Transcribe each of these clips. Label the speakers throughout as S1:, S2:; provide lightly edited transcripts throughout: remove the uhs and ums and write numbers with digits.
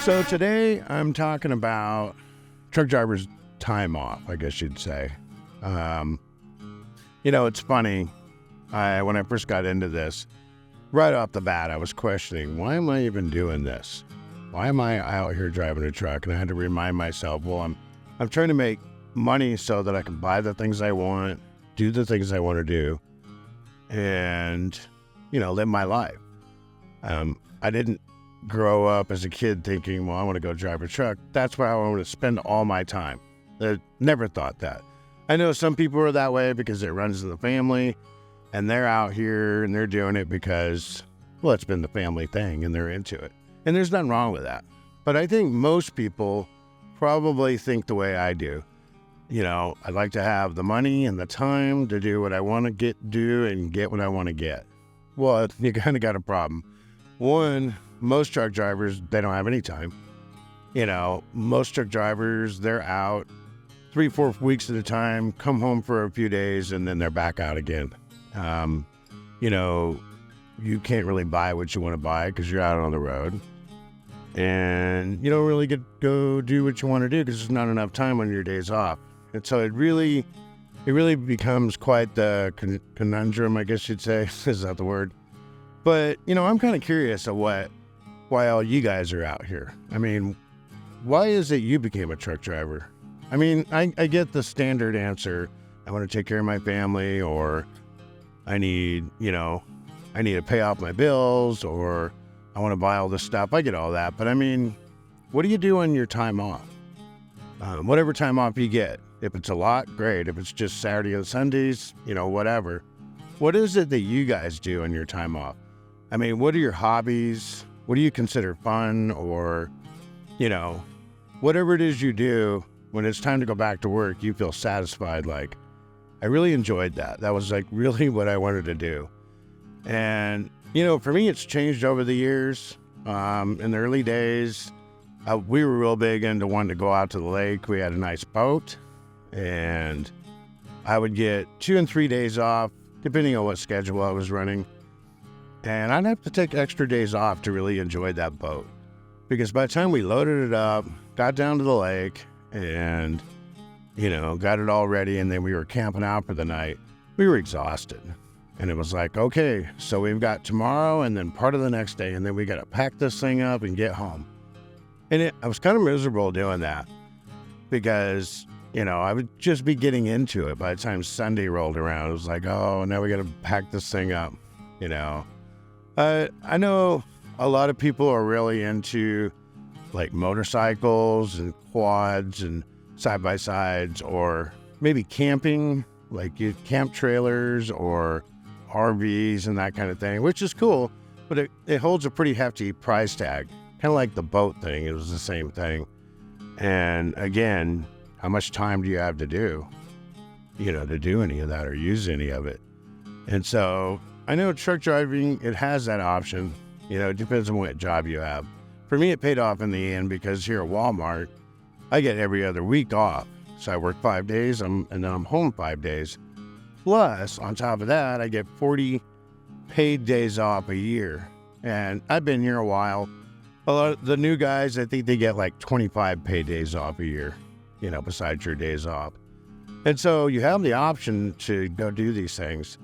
S1: So today I'm talking about truck drivers' time off, I guess you'd say. It's funny. When I first got into this, right off the bat, I was questioning, why am I even doing this? Why am I out here driving a truck? And I had to remind myself, well, I'm trying to make money so that I can buy the things I want, do the things I want to do, and, live my life. I didn't grow up as a kid thinking, well, I want to go drive a truck. That's where I want to spend all my time. I never thought that. I know some people are that way because it runs in the family and they're out here and they're doing it because, well, it's been the family thing and they're into it. And there's nothing wrong with that. But I think most people probably think the way I do. I'd like to have the money and the time to do what I want to do and get what I want to get. Well, you kind of got a problem. One, most truck drivers, they don't have any time. Most truck drivers, they're out 3-4 weeks at a time, come home for a few days, and then they're back out again. You can't really buy what you want to buy because you're out on the road. And you don't really go do what you want to do because there's not enough time on your days off. And so it really becomes quite the conundrum, I guess you'd say. Is that the word? But, I'm kind of curious of why all you guys are out here. I mean, why is it you became a truck driver? I mean, I get the standard answer. I want to take care of my family, or I need to pay off my bills, or I want to buy all this stuff. I get all that. But I mean, what do you do on your time off? Whatever time off you get. If it's a lot, great. If it's just Saturday and Sundays, whatever. What is it that you guys do on your time off? I mean, what are your hobbies? What do you consider fun? Or, whatever it is you do, when it's time to go back to work, you feel satisfied. Like, I really enjoyed that. That was like really what I wanted to do. And, for me, it's changed over the years. In the early days, we were real big into wanting to go out to the lake. We had a nice boat, and I would get 2 and 3 days off, depending on what schedule I was running. And I'd have to take extra days off to really enjoy that boat. Because by the time we loaded it up, got down to the lake, and, got it all ready, and then we were camping out for the night, we were exhausted. And it was like, okay, so we've got tomorrow and then part of the next day, and then we got to pack this thing up and get home. And I was kind of miserable doing that because, I would just be getting into it by the time Sunday rolled around. It was like, oh, now we got to pack this thing up, I know a lot of people are really into like motorcycles and quads and side-by-sides, or maybe camping, like camp trailers or RVs and that kind of thing, which is cool, but it holds a pretty hefty price tag. Kind of like the boat thing, it was the same thing. And again, how much time do you have to do any of that or use any of it? And so I know truck driving, it has that option. It depends on what job you have. For me, it paid off in the end because here at Walmart, I get every other week off. So I work 5 days and then I'm home 5 days. Plus, on top of that, I get 40 paid days off a year. And I've been here a while. A lot of the new guys, I think they get like 25 paid days off a year, besides your days off. And so you have the option to go do these things.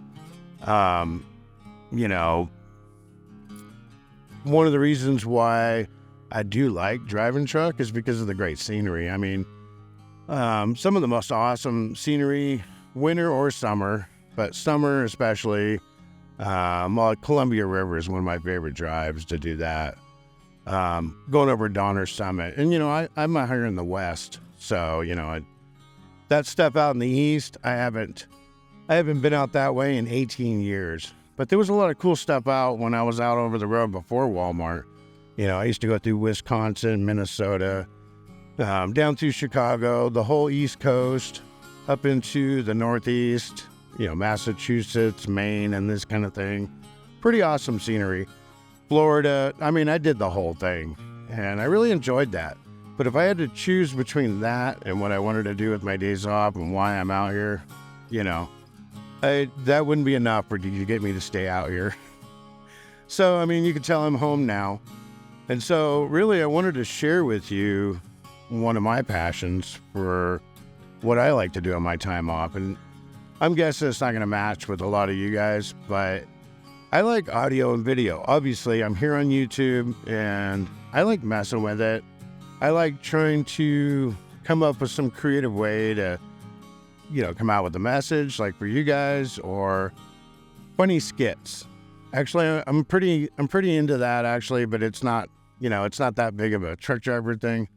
S1: One of the reasons why I do like driving truck is because of the great scenery. I mean, some of the most awesome scenery, winter or summer, but summer especially. Columbia River is one of my favorite drives to do that. Going over Donner Summit. And, I'm out here in the West. So, that stuff out in the East, I haven't been out that way in 18 years. But there was a lot of cool stuff out when I was out over the road before Walmart. I used to go through Wisconsin, Minnesota, down through Chicago, the whole East Coast, up into the Northeast, Massachusetts, Maine, and this kind of thing. Pretty awesome scenery. Florida, I mean, I did the whole thing, and I really enjoyed that. But if I had to choose between that and what I wanted to do with my days off and why I'm out here, that wouldn't be enough to get me to stay out here. So, I mean, you can tell I'm home now. And so really I wanted to share with you one of my passions for what I like to do on my time off. And I'm guessing it's not going to match with a lot of you guys, but I like audio and video. Obviously, I'm here on YouTube and I like messing with it. I like trying to come up with some creative way to, come out with a message like for you guys, or funny skits. Actually, I'm pretty into that actually, but it's not, it's not that big of a truck driver thing.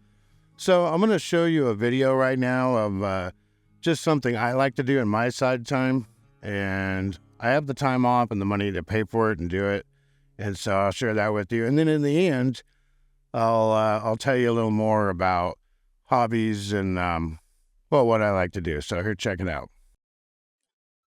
S1: So I'm going to show you a video right now of just something I like to do in my side time, and I have the time off and the money to pay for it and do it. And so I'll share that with you. And then in the end, I'll tell you a little more about hobbies and, what I like to do. So here, check it out.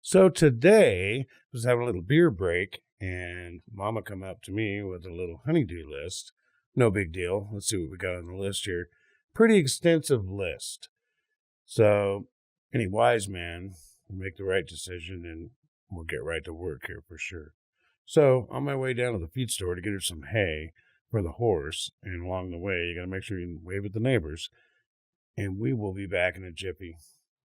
S1: So today I was having a little beer break, and Mama come up to me with a little honeydew list. No big deal. Let's see what we got on the list here. Pretty extensive list. So any wise man will make the right decision, and we'll get right to work here for sure. So on my way down to the feed store to get her some hay for the horse, and along the way, you got to make sure you wave at the neighbors, and we will be back in a jiffy.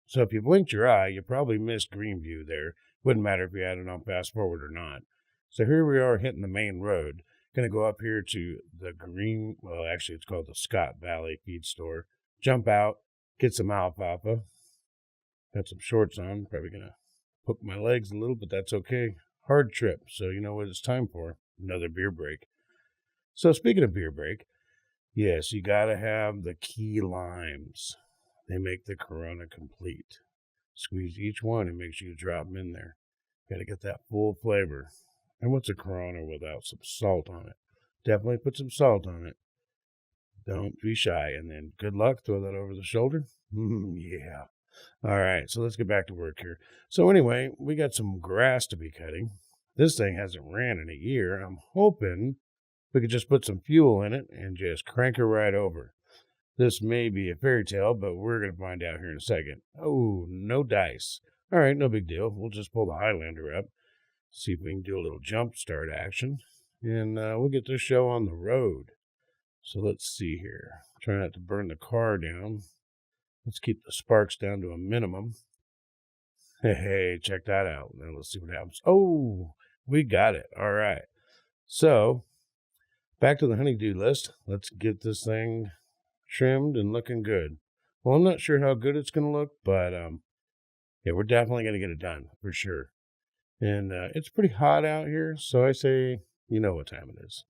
S1: So if you blinked your eye, you probably missed Greenview there. Wouldn't matter if you had it on fast forward or not. So here we are hitting the main road. Going to go up here to the it's called the Scott Valley Feed Store. Jump out, get some alfalfa. Got some shorts on. Probably going to hook my legs a little, but that's okay. Hard trip, so you know what it's time for. Another beer break. So speaking of beer break, yes, you got to have the key limes. They make the Corona complete. Squeeze each one and make sure you drop them in there. Got to get that full flavor. And what's a Corona without some salt on it? Definitely put some salt on it. Don't be shy. And then good luck. Throw that over the shoulder. Yeah. All right. So let's get back to work here. So anyway, we got some grass to be cutting. This thing hasn't ran in a year. I'm hoping we could just put some fuel in it and just crank her right over. This may be a fairy tale, but we're going to find out here in a second. Oh, no dice. All right, no big deal. We'll just pull the Highlander up, see if we can do a little jump start action, and we'll get this show on the road. So let's see here. Try not to burn the car down. Let's keep the sparks down to a minimum. Hey, check that out. Now let's see what happens. Oh, we got it. All right. So back to the honeydew list. Let's get this thing trimmed and looking good. Well, I'm not sure how good it's going to look, but yeah, we're definitely going to get it done for sure. And it's pretty hot out here, so I say, you know what time it is.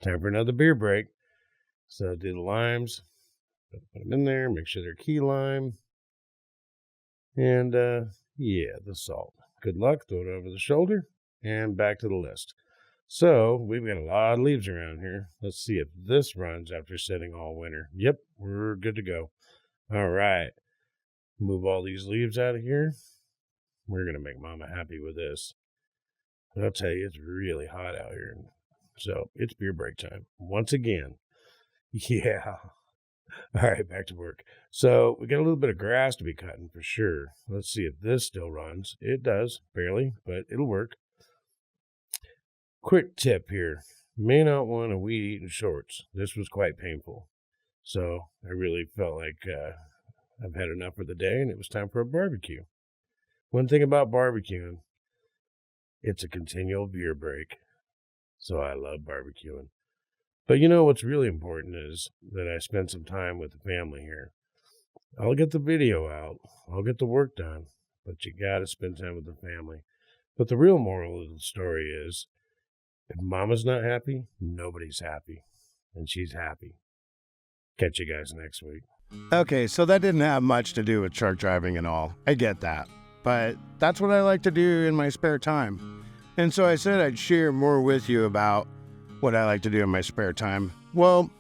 S1: Time for another beer break. So do the limes, put them in there, make sure they're key lime. And yeah, the salt. Good luck, throw it over the shoulder, and back to the list. So we've got a lot of leaves around here. Let's see if this runs after sitting all winter. Yep, we're good to go. All right. Move all these leaves out of here. We're going to make Mama happy with this. But I'll tell you, it's really hot out here. So it's beer break time. Once again. Yeah. All right, back to work. So we got a little bit of grass to be cutting for sure. Let's see if this still runs. It does, barely, but it'll work. Quick tip here. May not want to weed eat in shorts. This was quite painful. So I really felt like I've had enough for the day, and it was time for a barbecue. One thing about barbecuing, it's a continual beer break. So I love barbecuing. But you know what's really important is that I spend some time with the family here. I'll get the video out. I'll get the work done. But you got to spend time with the family. But the real moral of the story is, if Mama's not happy, nobody's happy. And she's happy. Catch you guys next week. Okay, so that didn't have much to do with truck driving and all. I get that. But that's what I like to do in my spare time. And so I said I'd share more with you about what I like to do in my spare time. Well,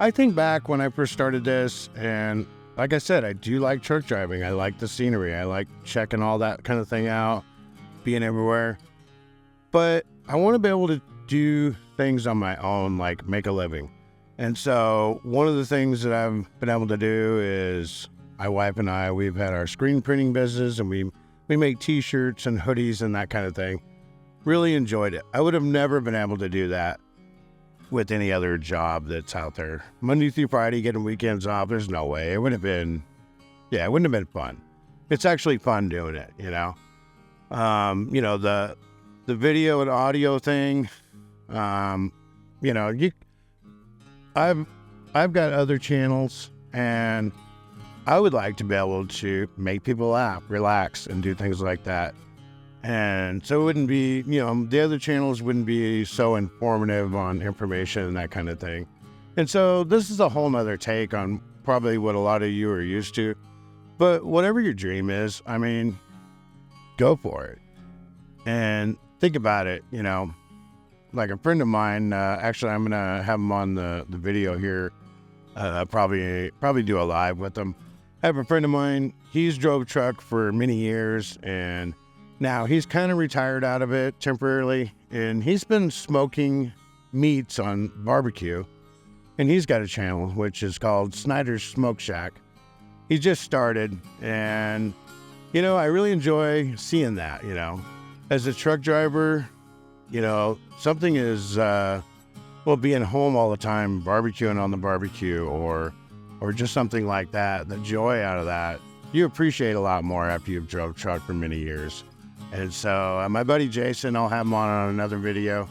S1: I think back when I first started this, and like I said, I do like truck driving. I like the scenery. I like checking all that kind of thing out, being everywhere. But I want to be able to do things on my own, like make a living. And so one of the things that I've been able to do is my wife and I, we've had our screen printing business, and we make t-shirts and hoodies and that kind of thing. Really enjoyed it. I would have never been able to do that with any other job that's out there. Monday through Friday, getting weekends off, there's no way. It wouldn't have been, it wouldn't have been fun. It's actually fun doing it, you know? The video and audio thing, I've got other channels, and I would like to be able to make people laugh, relax, and do things like that. And so it wouldn't be, the other channels wouldn't be so informative on information and that kind of thing. And so this is a whole nother take on probably what a lot of you are used to. But whatever your dream is, I mean, go for it. And think about it, like a friend of mine, actually I'm going to have him on the video here, probably do a live with him. I have a friend of mine, he's drove truck for many years, and now he's kind of retired out of it temporarily, and he's been smoking meats on barbecue, and he's got a channel which is called Snyder's Smoke Shack. He just started, and I really enjoy seeing that. As a truck driver, something is being home all the time, barbecuing on the barbecue, or just something like that, the joy out of that, you appreciate a lot more after you've drove truck for many years. And so my buddy Jason, I'll have him on another video.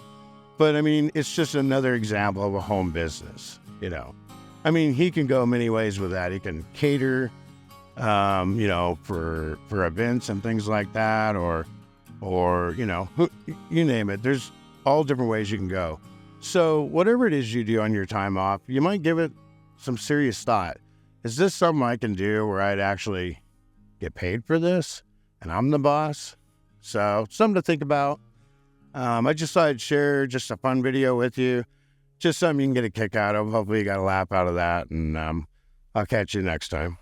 S1: But I mean, it's just another example of a home business, I mean, he can go many ways with that. He can cater, for events and things like that, or you name it. There's all different ways you can go. So whatever it is you do on your time off, you might give it some serious thought. Is this something I can do where I'd actually get paid for this and I'm the boss? So something to think about. I just thought I'd share just a fun video with you. Just something you can get a kick out of. Hopefully you got a laugh out of that, and I'll catch you next time.